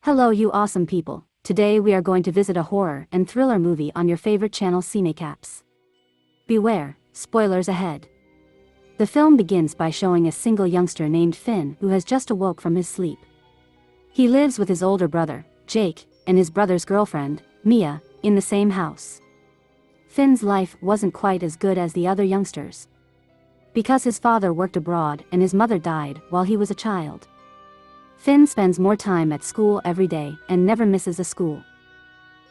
Hello you awesome people, today we are going to visit a horror and thriller movie on your favorite channel CineCaps. Beware, spoilers ahead. The film begins by showing a single youngster named Finn who has just awoke from his sleep. He lives with his older brother, Jake, and his brother's girlfriend, Mia, in the same house. Finn's life wasn't quite as good as the other youngsters. Because his father worked abroad and his mother died while he was a child. Finn spends more time at school every day and never misses a school.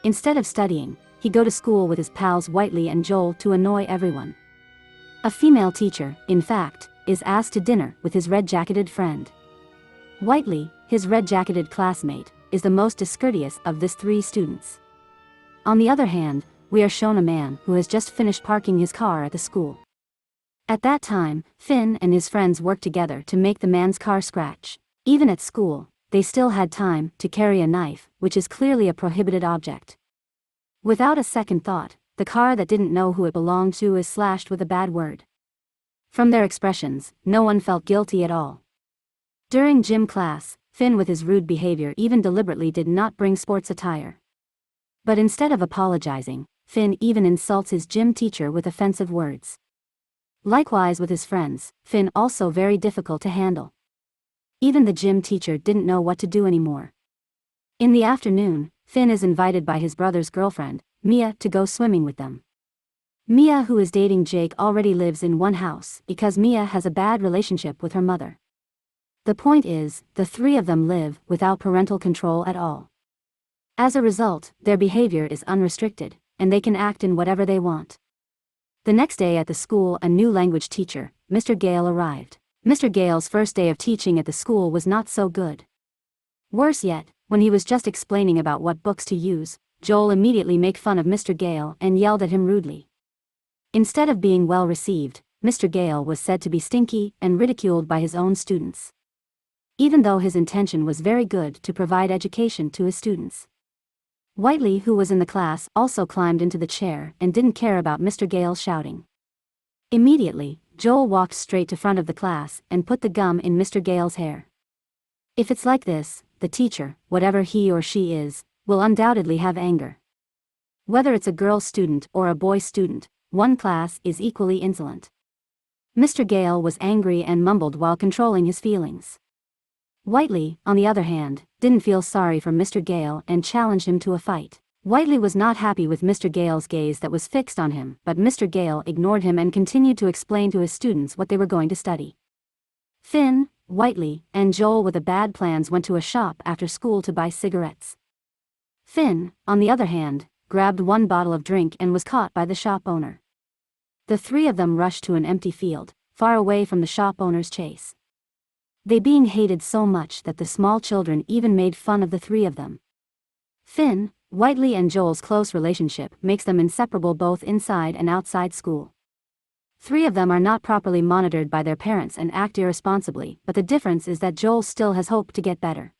Instead of studying, he go to school with his pals Whiteley and Joel to annoy everyone. A female teacher, in fact, is asked to dinner with his red-jacketed friend. Whiteley, his red-jacketed classmate, is the most discourteous of these three students. On the other hand, we are shown a man who has just finished parking his car at the school. At that time, Finn and his friends work together to make the man's car scratch. Even at school, they still had time to carry a knife, which is clearly a prohibited object. Without a second thought, the car that didn't know who it belonged to is slashed with a bad word. From their expressions, no one felt guilty at all. During gym class, Finn with his rude behavior even deliberately did not bring sports attire. But instead of apologizing, Finn even insults his gym teacher with offensive words. Likewise with his friends, Finn also very difficult to handle. Even the gym teacher didn't know what to do anymore. In the afternoon, Finn is invited by his brother's girlfriend, Mia, to go swimming with them. Mia, who is dating Jake, already lives in one house because Mia has a bad relationship with her mother. The point is, the three of them live without parental control at all. As a result, their behavior is unrestricted, and they can act in whatever they want. The next day at the school, a new language teacher, Mr. Gale, arrived. Mr. Gale's first day of teaching at the school was not so good. Worse yet, when he was just explaining about what books to use, Joel immediately made fun of Mr. Gale and yelled at him rudely. Instead of being well received, Mr. Gale was said to be stinky and ridiculed by his own students. Even though his intention was very good to provide education to his students. Whiteley, who was in the class, also climbed into the chair and didn't care about Mr. Gale's shouting. Immediately, Joel walked straight to front of the class and put the gum in Mr. Gale's hair. If it's like this, the teacher, whatever he or she is, will undoubtedly have anger. Whether it's a girl student or a boy student, one class is equally insolent. Mr. Gale was angry and mumbled while controlling his feelings. Whiteley, on the other hand, didn't feel sorry for Mr. Gale and challenged him to a fight. Whiteley was not happy with Mr. Gale's gaze that was fixed on him, but Mr. Gale ignored him and continued to explain to his students what they were going to study. Finn, Whiteley, and Joel with the bad plans went to a shop after school to buy cigarettes. Finn, on the other hand, grabbed one bottle of drink and was caught by the shop owner. The three of them rushed to an empty field, far away from the shop owner's chase. They being hated so much that the small children even made fun of the three of them. Finn, Whiteley and Joel's close relationship makes them inseparable both inside and outside school. Three of them are not properly monitored by their parents and act irresponsibly, but the difference is that Joel still has hope to get better.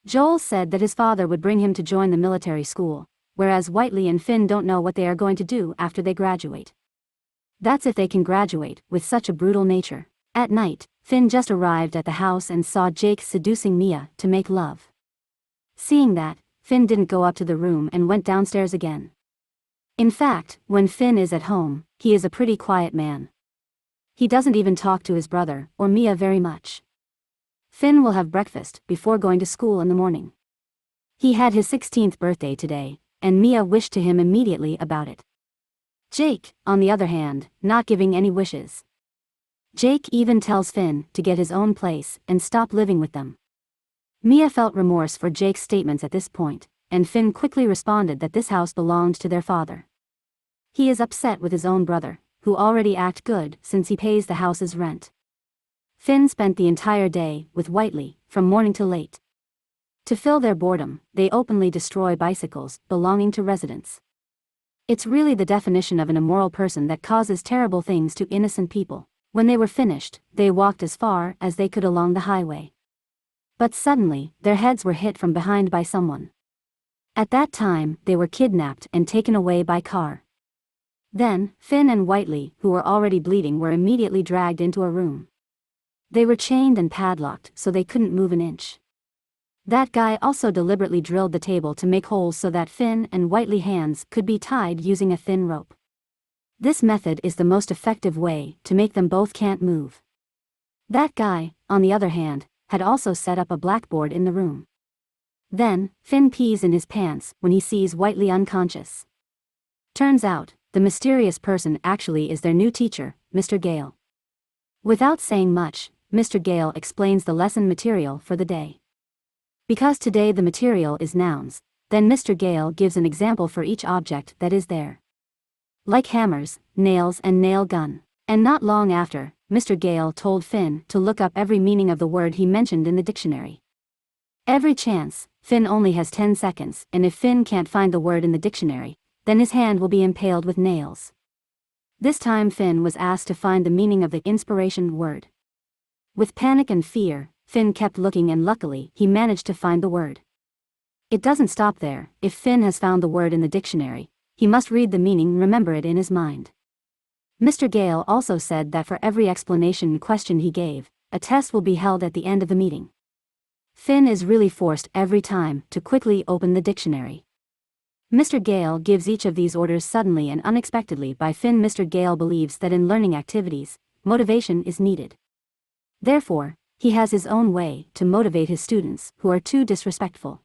Joel said that his father would bring him to join the military school, whereas Whiteley and Finn don't know what they are going to do after they graduate. That's if they can graduate with such a brutal nature. At night, Finn just arrived at the house and saw Jake seducing Mia to make love. Seeing that, Finn didn't go up to the room and went downstairs again. In fact, when Finn is at home, he is a pretty quiet man. He doesn't even talk to his brother or Mia very much. Finn will have breakfast before going to school in the morning. He had his 16th birthday today, and Mia wished to him immediately about it. Jake, on the other hand, not giving any wishes. Jake even tells Finn to get his own place and stop living with them. Mia felt remorse for Jake's statements at this point, and Finn quickly responded that this house belonged to their father. He is upset with his own brother, who already act good since he pays the house's rent. Finn spent the entire day with Whiteley, from morning to late. To fill their boredom, they openly destroy bicycles belonging to residents. It's really the definition of an immoral person that causes terrible things to innocent people. When they were finished, they walked as far as they could along the highway. But suddenly, their heads were hit from behind by someone. At that time, they were kidnapped and taken away by car. Then, Finn and Whiteley, who were already bleeding, were immediately dragged into a room. They were chained and padlocked so they couldn't move an inch. That guy also deliberately drilled the table to make holes so that Finn and Whiteley's hands could be tied using a thin rope. This method is the most effective way to make them both can't move. That guy, on the other hand, had also set up a blackboard in the room. Then, Finn pees in his pants when he sees Whiteley unconscious. Turns out, the mysterious person actually is their new teacher, Mr. Gale. Without saying much, Mr. Gale explains the lesson material for the day. Because today the material is nouns, then Mr. Gale gives an example for each object that is there. Like hammers, nails and nail gun. And not long after, Mr. Gale told Finn to look up every meaning of the word he mentioned in the dictionary. Every chance, Finn only has 10 seconds, and if Finn can't find the word in the dictionary, then his hand will be impaled with nails. This time Finn was asked to find the meaning of the inspiration word. With panic and fear, Finn kept looking and luckily he managed to find the word. It doesn't stop there. If Finn has found the word in the dictionary, he must read the meaning and remember it in his mind. Mr. Gale also said that for every explanation and question he gave, a test will be held at the end of the meeting. Finn is really forced every time to quickly open the dictionary. Mr. Gale gives each of these orders suddenly and unexpectedly by Finn. Mr. Gale believes that in learning activities, motivation is needed. Therefore, he has his own way to motivate his students who are too disrespectful.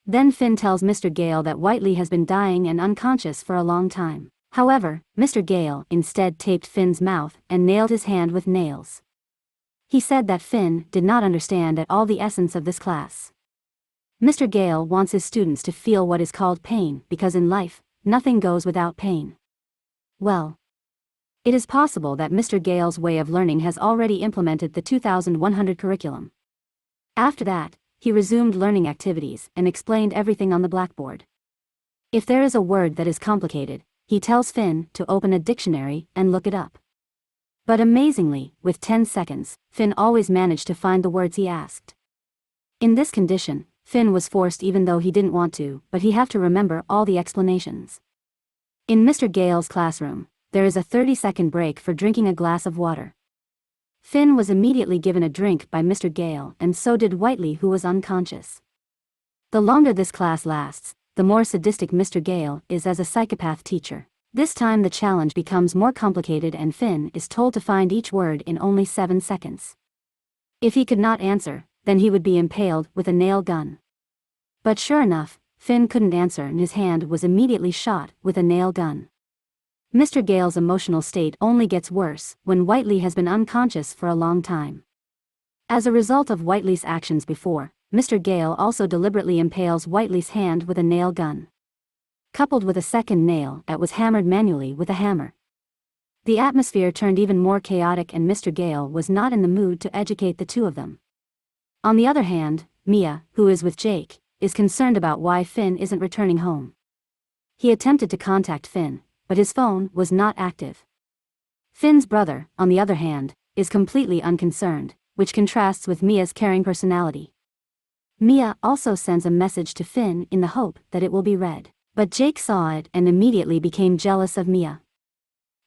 Then Finn tells Mr. Gale that Whiteley has been dying and unconscious for a long time. However, Mr. Gale instead taped Finn's mouth and nailed his hand with nails. He said that Finn did not understand at all the essence of this class. Mr. Gale wants his students to feel what is called pain because in life, nothing goes without pain. Well, it is possible that Mr. Gale's way of learning has already implemented the 2100 curriculum. After that, he resumed learning activities and explained everything on the blackboard. If there is a word that is complicated, he tells Finn to open a dictionary and look it up. But amazingly, with 10 seconds, Finn always managed to find the words he asked. In this condition, Finn was forced even though he didn't want to, but he had to remember all the explanations. In Mr. Gale's classroom, there is a 30-second break for drinking a glass of water. Finn was immediately given a drink by Mr. Gale and so did Whiteley, who was unconscious. The longer this class lasts, the more sadistic Mr. Gale is as a psychopath teacher. This time the challenge becomes more complicated and Finn is told to find each word in only 7 seconds. If he could not answer, then he would be impaled with a nail gun. But sure enough, Finn couldn't answer and his hand was immediately shot with a nail gun. Mr. Gale's emotional state only gets worse when Whiteley has been unconscious for a long time. As a result of Whiteley's actions before, Mr. Gale also deliberately impales Whiteley's hand with a nail gun, coupled with a second nail that was hammered manually with a hammer. The atmosphere turned even more chaotic and Mr. Gale was not in the mood to educate the two of them. On the other hand, Mia, who is with Jake, is concerned about why Finn isn't returning home. He attempted to contact Finn, but his phone was not active. Finn's brother, on the other hand, is completely unconcerned, which contrasts with Mia's caring personality. Mia also sends a message to Finn in the hope that it will be read. But Jake saw it and immediately became jealous of Mia.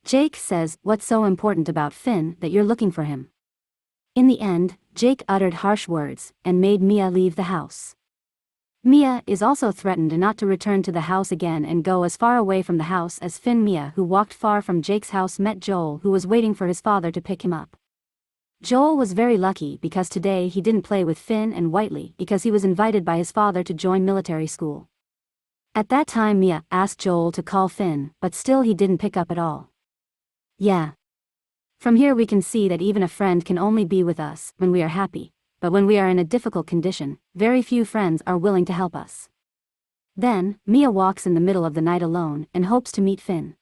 Jake says, "What's so important about Finn that you're looking for him?" In the end, Jake uttered harsh words and made Mia leave the house. Mia is also threatened not to return to the house again and go as far away from the house as Finn. Mia, who walked far from Jake's house, met Joel, who was waiting for his father to pick him up. Joel was very lucky because today he didn't play with Finn and Whiteley because he was invited by his father to join military school. At that time Mia asked Joel to call Finn, but still he didn't pick up at all. Yeah. From here we can see that even a friend can only be with us when we are happy, but when we are in a difficult condition, very few friends are willing to help us. Then, Mia walks in the middle of the night alone and hopes to meet Finn.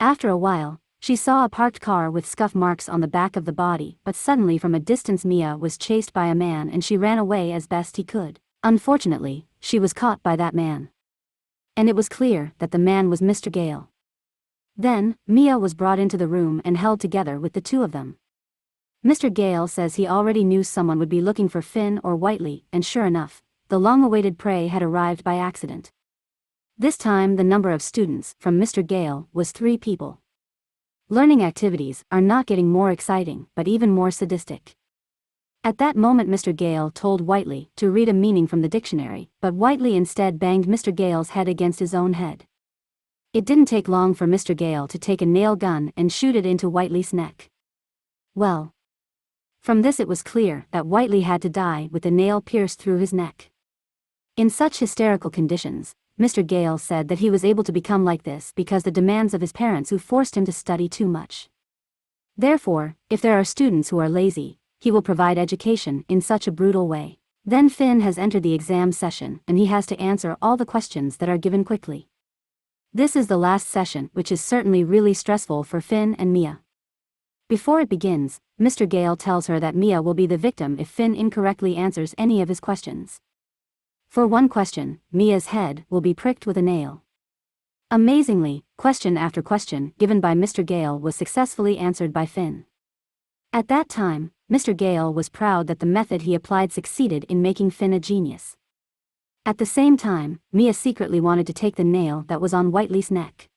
After a while, she saw a parked car with scuff marks on the back of the body, but suddenly from a distance Mia was chased by a man and she ran away as best he could. Unfortunately, she was caught by that man. And it was clear that the man was Mr. Gale. Then, Mia was brought into the room and held together with the two of them. Mr. Gale says he already knew someone would be looking for Finn or Whiteley, and sure enough, the long-awaited prey had arrived by accident. This time the number of students from Mr. Gale was 3 people. Learning activities are not getting more exciting but even more sadistic. At that moment Mr. Gale told Whiteley to read a meaning from the dictionary, but Whiteley instead banged Mr. Gale's head against his own head. It didn't take long for Mr. Gale to take a nail gun and shoot it into Whiteley's neck. Well, from this it was clear that Whiteley had to die with the nail pierced through his neck. In such hysterical conditions, Mr. Gale said that he was able to become like this because the demands of his parents who forced him to study too much. Therefore, if there are students who are lazy, he will provide education in such a brutal way. Then Finn has entered the exam session and he has to answer all the questions that are given quickly. This is the last session, which is certainly really stressful for Finn and Mia. Before it begins, Mr. Gale tells her that Mia will be the victim if Finn incorrectly answers any of his questions. For one question, Mia's head will be pricked with a nail. Amazingly, question after question given by Mr. Gale was successfully answered by Finn. At that time, Mr. Gale was proud that the method he applied succeeded in making Finn a genius. At the same time, Mia secretly wanted to take the nail that was on Whiteley's neck.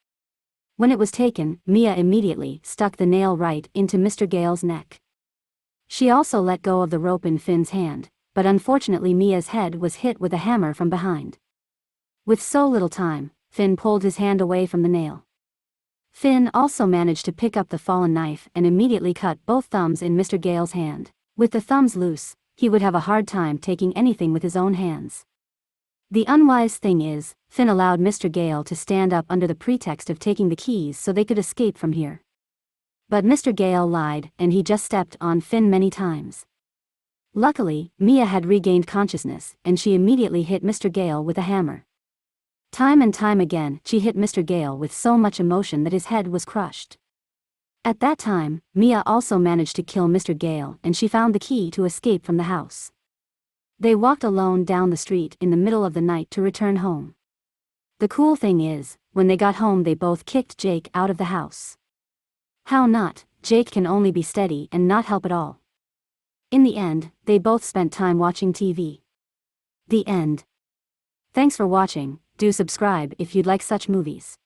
When it was taken, Mia immediately stuck the nail right into Mr. Gale's neck. She also let go of the rope in Finn's hand, but unfortunately Mia's head was hit with a hammer from behind. With so little time, Finn pulled his hand away from the nail. Finn also managed to pick up the fallen knife and immediately cut both thumbs in Mr. Gale's hand. With the thumbs loose, he would have a hard time taking anything with his own hands. The unwise thing is, Finn allowed Mr. Gale to stand up under the pretext of taking the keys so they could escape from here. But Mr. Gale lied and he just stepped on Finn many times. Luckily, Mia had regained consciousness and she immediately hit Mr. Gale with a hammer. Time and time again, she hit Mr. Gale with so much emotion that his head was crushed. At that time, Mia also managed to kill Mr. Gale and she found the key to escape from the house. They walked alone down the street in the middle of the night to return home. The cool thing is, when they got home they both kicked Jake out of the house. How not? Jake can only be steady and not help at all. In the end, they both spent time watching TV. The end. Thanks for watching. Do subscribe if you'd like such movies.